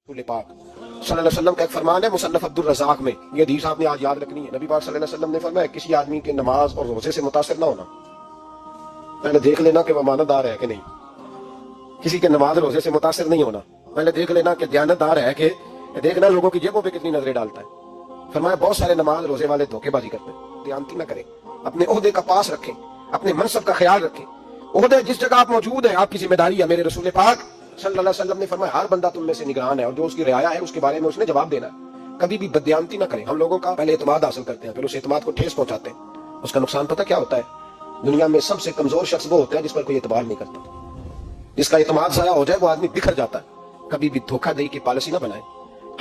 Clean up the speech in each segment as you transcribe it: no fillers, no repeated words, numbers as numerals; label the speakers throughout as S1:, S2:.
S1: रसूल पाक सल्लल्लाहु अलैहि वसल्लम का एक फरमान है मुसन्नफ अब्दुल रज़ाक में, ये हदीस आपने आज याद रखनी है। नबी पाक सल्लल्लाहु अलैहि वसल्लम ने फरमाया किसी आदमी के नमाज और रोजे से मुतासिर ना होना, पहले देख लेना कि वो अमानतदार है कि नहीं। किसी के नमाज रोजे से मुतासिर नहीं होना, पहले देख लेना कि दयानतदार है कि, देखना लोगों की जेबों पे कितनी नजरें डालता है। फरमाया बहुत सारे नमाज रोजे वाले धोखेबाजी करते हैं, दयानती ना करें, अपने ओहदे का पास रखें, अपने मनसब का ख्याल रखें। ओहदे जिस जगह आप मौजूद है आपकी जिम्मेदारी है। मेरे रसूल पाक सल्लल्लाहु अलैहि वसल्लम ने फरमाया हर बंदा तुम में से निगरान है और जो उसकी रियाया है उसके बारे में उसने जवाब देना है। कभी भी बदयानती ना करें। हम लोगों का पहले एतमाद हासिल करते हैं, फिर उस एतमाद को ठेस पहुंचाते हैं। उसका नुकसान पता क्या होता है? दुनिया में सबसे कमजोर शख्स वो होता है जिस पर कोई एतबार नहीं करता। जिसका एतमाद ज़ाया हो जाए वो आदमी बिखर जाता है। कभी भी धोखाधड़ी की पॉलिसी ना बनाए।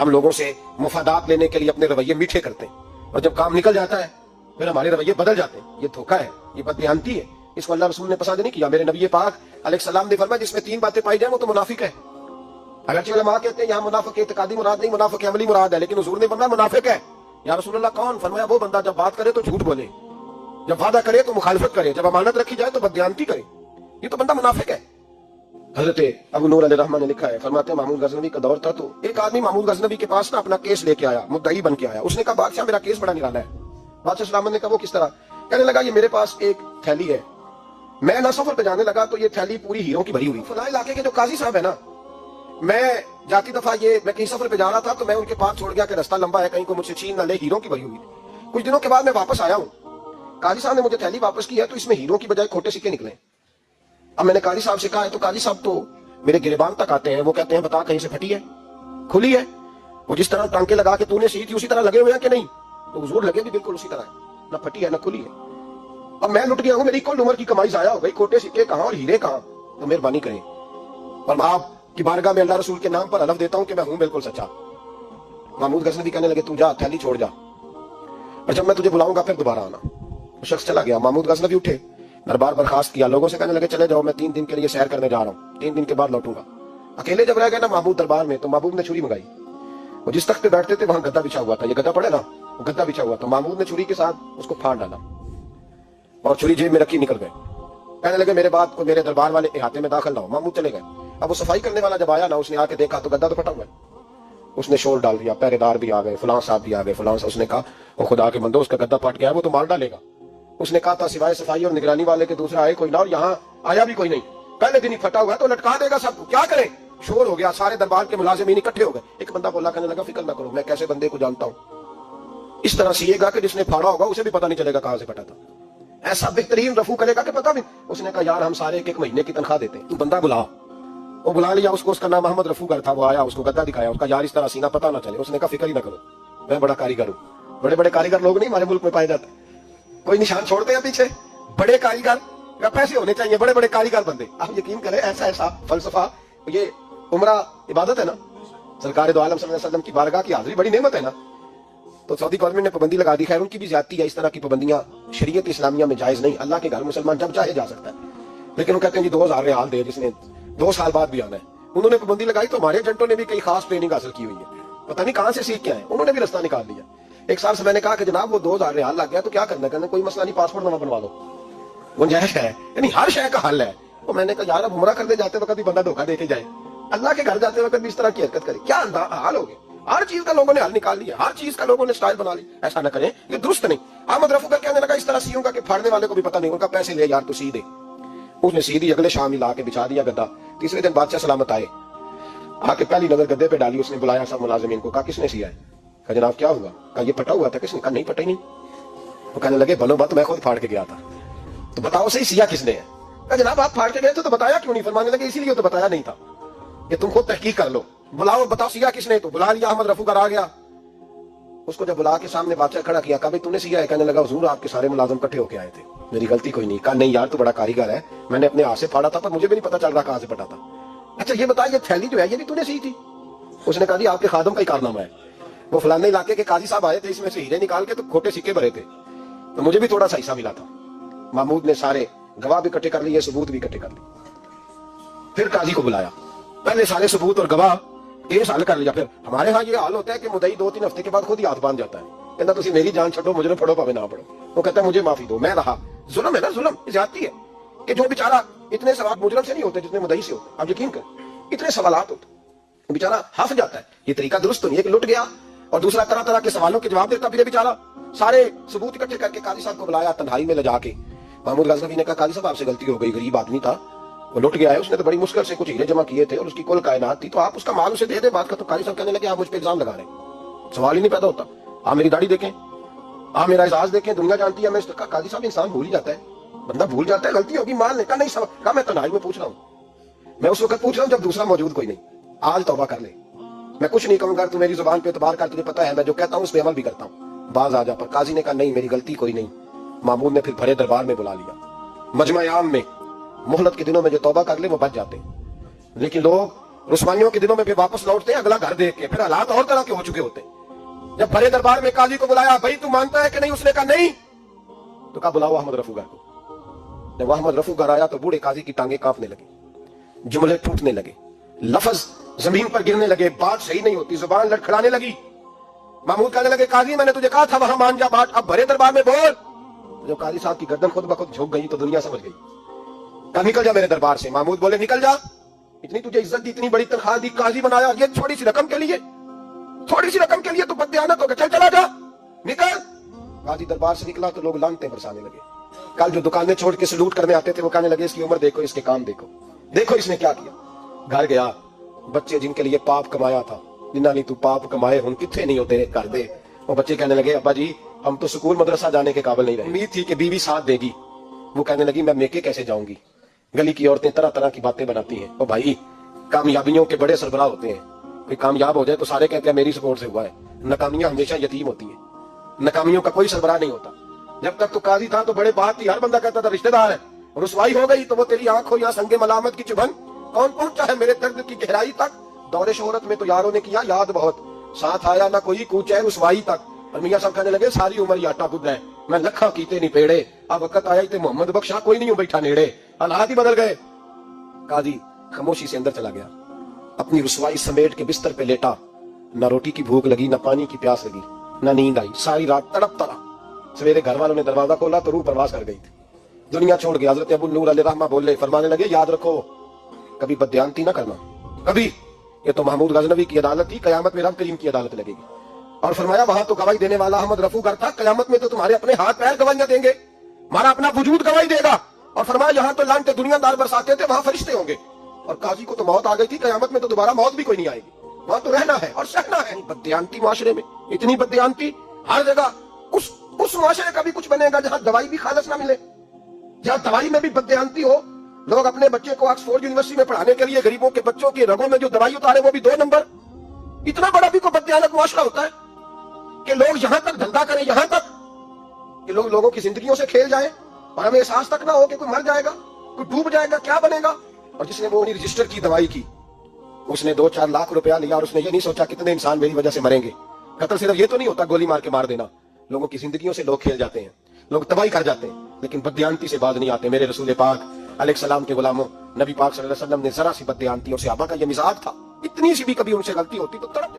S1: हम लोगों से मुफादात लेने के लिए अपने रवैये मीठे करते हैं और जब काम निकल जाता है फिर हमारे रवैये बदल जाते हैं। ये धोखा है, ये बदयानती है। इसको अल्लाह रसूल ने पसंद नहीं किया। मेरे नबी पाक अलैहिस्सलाम ने फरमाया जिसमें तीन बातें पाई जाए वो तो मुनाफिक है। अगरचे उलमा कहते हैं यहाँ मुनाफिक इत्कादी मुराद नहीं, मुनाफिक अमली मुराद है, लेकिन हुजूर ने फरमाया मुनाफिक है। या रसूलुल्लाह कौन? फरमाया वो बंदा जब बात करे तो झूठ बोले, जब वादा करे तो मुखालिफत करे, जब अमानत रखी जाए तो बदयानती करे। ये तो बंदा मुनाफिक है। हजरत अबू नूर अलैहिर्रहमान ने लिखा है, फरमाते हैं महमूद गजनवी का दौर था तो एक आदमी महमूद गजनवी के पास ना अपना केस लेके आया, मुद्दई बन के आया। उसने कहा बादशाह मेरा केस बड़ा निराला है। बादशाह सलामत ने कहा वो किस तरह? कहने लगा ये मेरे पास एक थैली है, मैं ना सफर पे जाने लगा तो ये थैली पूरी हीरों की भरी हुई। फलां इलाके के जो काजी साहब है ना, मैं जाती दफा मैं कहीं सफर पे जा रहा था तो मैं उनके पास छोड़ गया कि रास्ता लंबा है, कहीं को मुझसे छीन ना ले, हीरों की भरी हुई। कुछ दिनों के बाद मैं वापस आया हूँ, काजी साहब ने मुझे थैली वापस की है तो इसमें हीरों की बजाय खोटे सिक्के निकले। अब मैंने काजी साहब से कहा है तो काजी साहब तो मेरे गिरेबान तक आते हैं, वो कहते हैं बता कहीं से फटी है, खुली है, वो जिस तरह टांके लगा के तूने सी थी उसी तरह लगे हुए हैं कि नहीं? तो हुजूर लगे भी बिल्कुल उसी तरह है, ना फटी है ना खुली है। अब मैं लुट गया हूँ, मेरी कुल उम्र की कमाई जाया हो गई, खोटे सिक्के कहाँ और हीरे कहाँ? तो मेहरबानी करें और आप की बारगाह में अल्लाह रसूल के नाम पर हलफ देता हूँ कि मैं हूँ बिल्कुल सच्चा। महमूद गजनवी कहने लगे तू जा, थैली छोड़ जा, और जब मैं तुझे बुलाऊंगा फिर दोबारा आना। वो शख्स चला गया। महमूद गजनवी उठे, दरबार बर्खास्त किया, लोगों से कहने लगे चले जाओ, मैं 3 दिन के लिए सैर करने जा रहा हूँ, 3 दिन के बाद लौटूंगा। अकेले जब रह गए ना महमूद दरबार में तो महमूद ने छुरी मंगाई। वो जिस तख्त पे बैठते थे वहां गद्दा बिछा हुआ था, ये गद्दा पड़े ना, वो गद्दा बिछा हुआ था। महमूद ने छुरी के साथ उसको फाड़ डाला और छुरी जेब में रखी निकल गए। कहने लगे मेरे बाद को मेरे दरबार वाले इहाते में दाखिल ना हो। महमूद चले गए। अब वो सफाई करने वाला जब आया ना, उसने आके देखा तो गद्दा तो फटा हुआ है। उसने शोर डाल दिया, पहरेदार भी आ गए, फलां साहब भी आ गए, फलां साहब। उसने कहा वो खुदा के बंदो उसका गद्दा फट गया, वो तो मार डालेगा। उसने कहा था सिवाय सफाई और निगरानी वाले के दूसरा आए कोई ना, और यहाँ आया भी कोई नहीं। पहले दिन ही फटा हुआ है तो लटका देगा सबको, क्या करें? शोर हो गया, सारे दरबार के मुलाजिमीन इकट्ठे हो गए। एक बंदा बोला, कहने लगा फिक्र ना करो, मैं कैसे बंदे को जानता हूँ, इस तरह सीएगा कि जिसने फाड़ा होगा उसे भी पता नहीं चलेगा कहां से फटा था। ऐसा बेहतरीन रफू करेगा कि पता भी। उसने कहा यार हम सारे एक महीने की तनख्वाह देते हैं, तू बंदा बुला। वो बुला लिया उसको, उसका नाम मोहम्मद रफूगर था। वो आया, उसको गद्दा दिखाया, उसका यार इस तरह सीना पता ना चले। उसने कहा फिक्र ही ना करो, मैं बड़ा कारीगर हूँ। बड़े बड़े कारीगर लोग नहीं हमारे मुल्क में पाए जाते, कोई निशान छोड़ते हैं पीछे। बड़े कारीगर या पैसे होने चाहिए, बड़े बड़े कारीगर बंदे। आप यकीन करें ऐसा ऐसा फलसफा, ये उम्रा इबादत है ना, सरकार दो आलम सल्लल्लाहु अलैहि वसल्लम की बारगाह की हाजिरी बड़ी नेमत है ना। तो सऊदी गवर्नमेंट ने पाबंदी लगा दी, खैर उनकी भी ज्यादती है। इस तरह की पाबंदियां शरीयत इस्लामिया में जायज नहीं। अल्लाह के घर मुसलमान जब चाहे जा सकता है, लेकिन वो कहते हैं जी 2000 रियाल दे जिसने 2 साल बाद भी आना है। उन्होंने पाबंदी लगाई तो हमारे एजेंटों ने भी कई खास ट्रेनिंग हासिल की हुई है, पता नहीं कहां से सीख के आए, उन्होंने भी रास्ता निकाल दिया। एक साल से मैंने कहा कि जनाब वो 2000 रियाल लग गया तो क्या करना? कहना कोई मसला नहीं, पासपोर्ट नवा बनवा लो, गुंजाइश है। यानी हर शय का हल है। तो मैंने कहा यार अब उमरा करने जाते वक्त भी बंदा धोखा देके जाए, अल्लाह के घर जाते वक्त भी इस तरह की हरकत करे, क्या हाल हो गया? हर चीज का लोगों ने हल निकाल लिया, हर चीज का लोगों ने स्टाइल बना लिया। ऐसा न करें, ये दुरुस्त नहीं। अहमद रफूगर कहने लगा इस तरह सीऊंगा कि फाड़ने वाले को भी पता नहीं। उनका पैसे ले यार तू सी दे। उसने सी दी, अगले शाम ही ला के बिछा दिया गद्दा। तीसरे दिन बादशाह सलामत आए, आके पहली नजर गद्दे पे डाली। उसने बुलाया सब मुलाजिमीन को, कहा किसने सिया है? कहा जनाब क्या हुआ? कहा ये फटा हुआ था। किसने? कहा नहीं फटा ही नहीं। वो कहने लगे बनो बात, मैं खुद फाड़ के गया था, तो बताओ सही सिया किसने है? कहा जनाब आप फाड़ के गए थे तो बताया क्यों नहीं? फरमाने लगे इसीलिए तो बताया नहीं था, ये तुम खुद तहकीक कर लो, बुलाओ बताओ सिया किसने। तो बुला लिया, अहमद रफूगर आ गया। उसको जब बुला के सामने बादशाह खड़ा किया, कहा भाई तूने सिया है? कहने लगा हुजूर आपके सारे मुलाजिम इकट्ठे होके आए थे, मेरी गलती कोई नहीं। कहा नहीं यार तू बड़ा कारीगर है, मैंने अपने हाथ से फाड़ा था पर मुझे भी नहीं पता चल रहा कहां से फटा था। अच्छा ये बता ये थैली जो है ये भी तूने सी थी? उसने कहा जी आपके खादम का ही कारनामा है, वो फलाने इलाके के काजी साहब आए थे, इसमें से हीरे निकाल के तो खोटे सिक्के भरे थे, तो मुझे भी थोड़ा सा हिस्सा मिला था। महमूद ने सारे गवाह भी इकट्ठे कर लिए, सबूत भी इकट्ठे कर लिए। फिर काजी को बुलाया, पहले सारे सबूत और गवाह केस हल कर लिया। फिर हमारे यहाँ ये हाल होता है कि मुदई 2-3 हफ्ते के बाद खुद ही हाथ बांध जाता है, कहता तुम मेरी जान छो, मुझे पढ़ो पावे ना पढ़ो। वो कहता है मुझे माफी दो, मैं रहा। जुल्म है ना, जुल्म ज्यादती है कि जो बेचारा इतने सवाल मुजरम से नहीं होते जितने मुदई से होते। आप यकीन कर इतने सवालात होते, बेचारा हाफ जाता है, ये तरीका दुरुस्त तो नहीं है कि लुट गया और दूसरा तरह तरह के सवालों के जवाब देता फिर बेचारा। सारे सबूत इकट्ठे करके काजी साहब को बुलाया तन्हाई में ले जाके। महमूद गजनवी ने कहा काजी साहब आपसे गलती हो गई, गरीब आदमी था, वो लुट गया है, उसने तो बड़ी मुश्किल से कुछ हीरे जमा किए थे और उसकी कुल कायनात थी, तो आप उसका माल उसे दे दे। बात का तो काजी साहब कहने लगे आप मुझ पे इल्जाम लगा रहे हैं, सवाल ही नहीं पैदा होता। आप मेरी दाढ़ी देखें, आप मेरा एहसास देखें, दुनिया जानती है मैं। काजी साहब इंसान भूल ही जाता है, बंदा भूल जाता है, गलती होगी मान लेता नहीं। कहा मैं तन्हाई में पूछ रहा हूँ, मैं उस वक्त पूछ रहा हूँ जब दूसरा मौजूद कोई नहीं। आज तौबा कर ले, मैं कुछ नहीं कहूंगा, तू मेरी जुबान पे एतबार कर, तुझे पता है मैं जो कहता हूँ उस पे अमल भी करता हूँ, बाज आ जा। पर काजी ने कहा नहीं मेरी गलती कोई नहीं। मामूद ने फिर भरे दरबार में बुला लिया, मजमा आम में। मोहलत के दिनों में जो तौबा कर ले वो बच जाते, लेकिन लोग रुस्वाइयों के दिनों में फिर वापस लौटते हैं अगला घर देख के, फिर हालात और तरह के हो चुके होते। जब भरे दरबार में काजी को बुलाया, भाई तू मानता है कि नहीं? उसने कहा नहीं। तो कहा बुलाओ अहमद रफूगर को। जब अहमद रफूगर आया तो बूढ़े काजी की टांगे कांपने लगी, जुमले टूटने लगे, लफ्ज जमीन पर गिरने लगे, बात सही नहीं होती, जुबान लड़खड़ाने लगी। महमूद कहने लगे काजी मैंने तुझे कहा था वहां मान जा बात, अब भरे दरबार में बोल। जब काजी साहब की गर्दन खुद ब खुद झुक गई तो दुनिया समझ गई। कहा निकल जा मेरे दरबार से। महमूद बोले निकल जा, इतनी तुझे इज्जत दी, इतनी बड़ी तनख्वाह दी, काजी बनाया, ये थोड़ी सी रकम के लिए, थोड़ी सी रकम के लिए तू बददियानत हो गया, चल चला जा निकल। काजी दरबार से निकला तो लोग लानते बरसाने लगे। कल जो दुकानें छोड़ के सलूट करने आते थे वो कहने लगे इसकी उम्र देखो, इसके काम देखो, देखो इसने क्या किया। घर गया, बच्चे जिनके लिए पाप कमाया था, जिन्ना नहीं तू पाप कमाए हम कितने नहीं होते कर दे। वो बच्चे कहने लगे अब्बा जी हम तो स्कूल मदरसा जाने के काबिल नहीं रहे, उम्मीद थी कि बीवी साथ देगी। वो कहने लगी मैं मेके कैसे जाऊंगी, गली की औरतें तरह तरह की बातें बनाती हैं। और भाई कामयाबियों के बड़े सरबराह होते हैं, कोई कामयाब हो जाए तो सारे कहते हैं मेरी सपोर्ट से हुआ है, नाकामियां हमेशा यतीम होती हैं, नाकामियों का कोई सरबराह नहीं होता। जब तक तो काजी था तो बड़े बात थी, हर बंदा कहता था रिश्तेदार है, रुसवाई हो गई तो वो तेरी आंख हो या संगे मलामत की चुभन, कौन पहुंचा है मेरे दर्द की गहराई तक। दौरे शोहरत में तो यारों ने किया याद बहुत, साथ आया ना कोई कूचे रुसवाई तक। और मियां साहब कहने लगे सारी उम्र ये आटा गुद है, मैं लखा कीते नहीं पेड़े, अब वक्त आया ते मोहम्मद बख्शा कोई नहीं हूं बैठा नेड़े। हालात ही बदल गए। काजी खामोशी से अंदर चला गया, अपनी रुसवाई समेट के बिस्तर पे लेटा। ना रोटी की भूख लगी, ना पानी की प्यास लगी, ना नींद आई, सारी रात तड़प तड़ा। सवेरे घर वालों ने दरवाजा खोला तो रूह परवास कर गई थी, दुनिया छोड़ गया। हजरत अबू नूर अलैहिर्रहमा बोले, फरमाने लगे याद रखो कभी बददियानती ना करना, कभी। ये तो महमूद गजनवी की अदालत थी, कयामत में रब करीम की अदालत लगेगी। और फरमाया वहां तो गवाही देने वाला अहमद रफूगर था, कयामत में तो तुम्हारे अपने हाथ पैर गवाहियां देंगे, हमारा अपना वजूद गवाही देगा। और फरमाया यहाँ तो लानते दुनियादार बरसाते थे, वहां फरिश्ते होंगे। और काजी को तो मौत आ गई थी, कयामत में तो दोबारा मौत भी कोई नहीं आएगी, वहां तो रहना है और सहना है। बददियानती माशरे में, इतनी बददियानती हर जगह। उस माशरे का भी कुछ बनेगा जहां दवाई भी खालस ना मिले, जहां दवाई में भी बददियानती हो। लोग अपने बच्चे को ऑक्सफोर्ड यूनिवर्सिटी में पढ़ाने के लिए गरीबों के बच्चों के रगों में जो दवाई उतारे वो भी 2 नंबर। इतना बड़ा भी कोई बददियानत माशरा होता है कि लोग यहां तक धंधा करें, यहां तक कि लोग लोगों की जिंदगियों से खेल जाए और हमें एहसास तक ना हो कि कोई मर जाएगा, कोई डूब जाएगा, क्या बनेगा। और जिसने वो रजिस्टर की दवाई की, उसने 2-4 लाख रुपया लिया और उसने ये नहीं सोचा कितने इंसान मेरी वजह से मरेंगे। कत्ल सिर्फ ये तो नहीं होता गोली मार के मार देना, लोगों की जिंदगियों से लोग खेल जाते हैं, लोग तबाही कर जाते हैं, लेकिन बददियानती से बाज नहीं आते। मेरे रसूल पाक अलैहिस्सलाम के गुलामों, नबी पाक सल्लल्लाहु अलैहि वसल्लम ने जरा सी बददियानती, और सहाबा का ये मिजाज था, इतनी सी भी कभी उनसे गलती होती तो तड़प